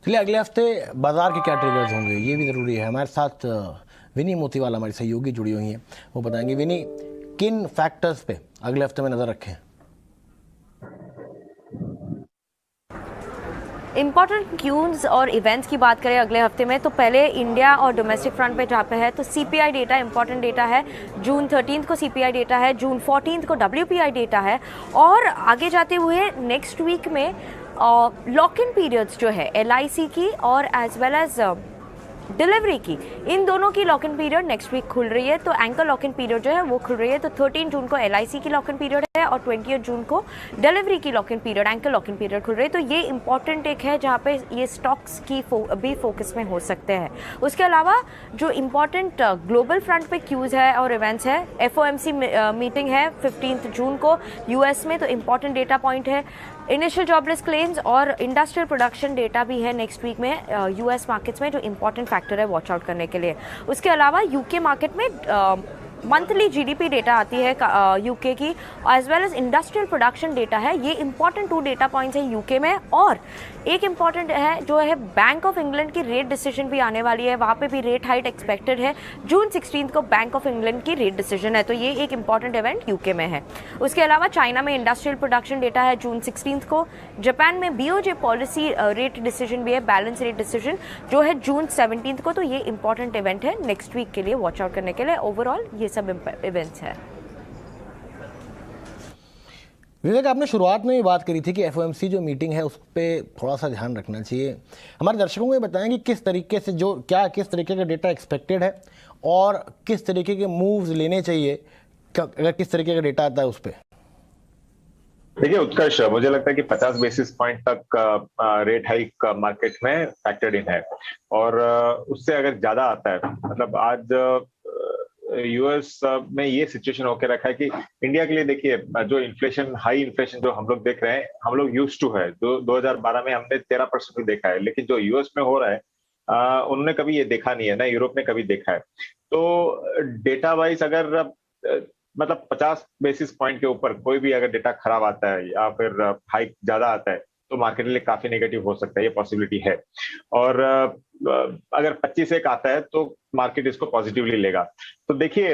चलिए अगले हफ्ते बाजार के क्या ट्रिगर्स होंगे ये भी ज़रूरी है। हमारे साथ विनी मोतीवाला हमारी सहयोगी जुड़ी हुई हैं, वो बताएंगे विनी किन फैक्टर्स पे अगले हफ्ते में नज़र रखें। इंपॉर्टेंट क्यूज और इवेंट्स की बात करें अगले हफ्ते में, तो पहले इंडिया और डोमेस्टिक फ्रंट पे जहाँ पे है तो सीपीआई डेटा इंपॉर्टेंट डेटा है। जून 13 को सीपीआई डेटा है, जून 14 को डब्ल्यूपीआई डेटा है। और आगे जाते हुए नेक्स्ट वीक में लॉक इन पीरियड्स जो है एलआईसी की और एज वेल एज डिलीवरी की, इन दोनों की lock in period next week खुल रही है। तो एंकर लॉक इन पीरियड जो है वो खुल रही है। तो 13 जून को एलआईसी की लॉक इन पीरियड है और 20 जून को डिलीवरी की lock in period, anchor lock in period खुल रही है। तो ये इंपॉर्टेंट एक है जहाँ पे ये स्टॉक्स की भी फोकस में हो सकते हैं। उसके अलावा जो इंपॉर्टेंट ग्लोबल फ्रंट पे क्यूज है और इवेंट्स है, एफओएमसी मीटिंग है 15 जून को यूएस में, तो इंपॉर्टेंट डेटा पॉइंट है। इनिशियल जॉबलेस क्लेम्स और इंडस्ट्रियल प्रोडक्शन डेटा भी है नेक्स्ट वीक में यूएस मार्केट्स में, जो इंपॉर्टेंट फैक्टर है वॉच आउट करने के लिए। उसके अलावा यूके मार्केट में मंथली जीडीपी डेटा आती है यूके की, as well as industrial production data है। ये इंपॉर्टेंट 2 डेटा पॉइंट्स है यूके में। और एक इंपॉर्टेंट है जो है बैंक ऑफ इंग्लैंड की रेट डिसीजन भी आने वाली है, वहाँ पे भी रेट हाइट एक्सपेक्टेड है। जून 16 को बैंक ऑफ इंग्लैंड की रेट डिसीजन है, तो ये एक इंपॉर्टेंट इवेंट यूके में है। उसके अलावा चाइना में इंडस्ट्रियल प्रोडक्शन डेटा है जून 16 को। जापान में बीओजे पॉलिसी रेट डिसीजन भी है, बैलेंस रेट डिसीजन जो है जून 17 को। तो ये इंपॉर्टेंट इवेंट है नेक्स्ट वीक के लिए वॉच आउट करने के लिए। ओवरऑल ये सब इवेंट्स है। विवेक, आपने शुरुआत में ही बात करी थी कि एफओएमसी जो मीटिंग है उस पर थोड़ा सा ध्यान रखना चाहिए। हमारे दर्शकों को ये बताएं कि किस तरीके से किस तरीके का डेटा एक्सपेक्टेड है और किस तरीके के मूव्स लेने चाहिए अगर किस तरीके का डेटा आता है उस पर। देखिए उत्कर्ष, मुझे लगता है कि 50 बेसिस पॉइंट तक रेट हाइक मार्केट में फैक्टर्ड इन है। और उससे अगर ज्यादा आता है, मतलब आज यूएस में ये सिचुएशन होकर रखा है कि इंडिया के लिए देखिए, जो इन्फ्लेशन, हाई इन्फ्लेशन जो हम लोग देख रहे हैं, हम लोग यूज टू है। 2012 में हमने 13% भी देखा है, लेकिन जो यूएस में हो रहा है उन्होंने कभी ये देखा नहीं है, ना यूरोप ने कभी देखा है। तो डेटा वाइज अगर मतलब 50 बेसिस पॉइंट के ऊपर कोई भी अगर डेटा खराब आता है या फिर हाइक ज्यादा आता है, तो मार्केट के लिए काफी नेगेटिव हो सकता है, ये पॉसिबिलिटी है। और अगर 25 एक आता है तो मार्केट इसको पॉजिटिवली लेगा। तो देखिए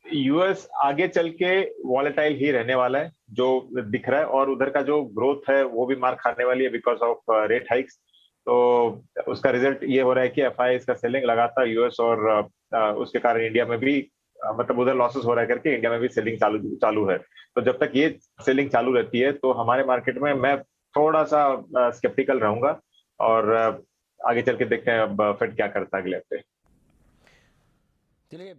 यूएस आगे चल के वॉलेटाइल ही रहने वाला है जो दिख रहा है, और उधर का जो ग्रोथ है वो भी मार खाने वाली है बिकॉज ऑफ रेट हाइक्स। तो उसका रिजल्ट ये हो रहा है कि एफआई का सेलिंग लगातार यूएस और उसके कारण इंडिया में भी मतलब उधर लॉसेस हो रहा है करके इंडिया में भी सेलिंग चालू है। तो जब तक ये सेलिंग चालू रहती है तो हमारे मार्केट में मैं थोड़ा सा स्केप्टिकल रहूंगा। और आगे चल के देखते हैं अब फेड क्या करता है अगले हफ्ते। चलिए।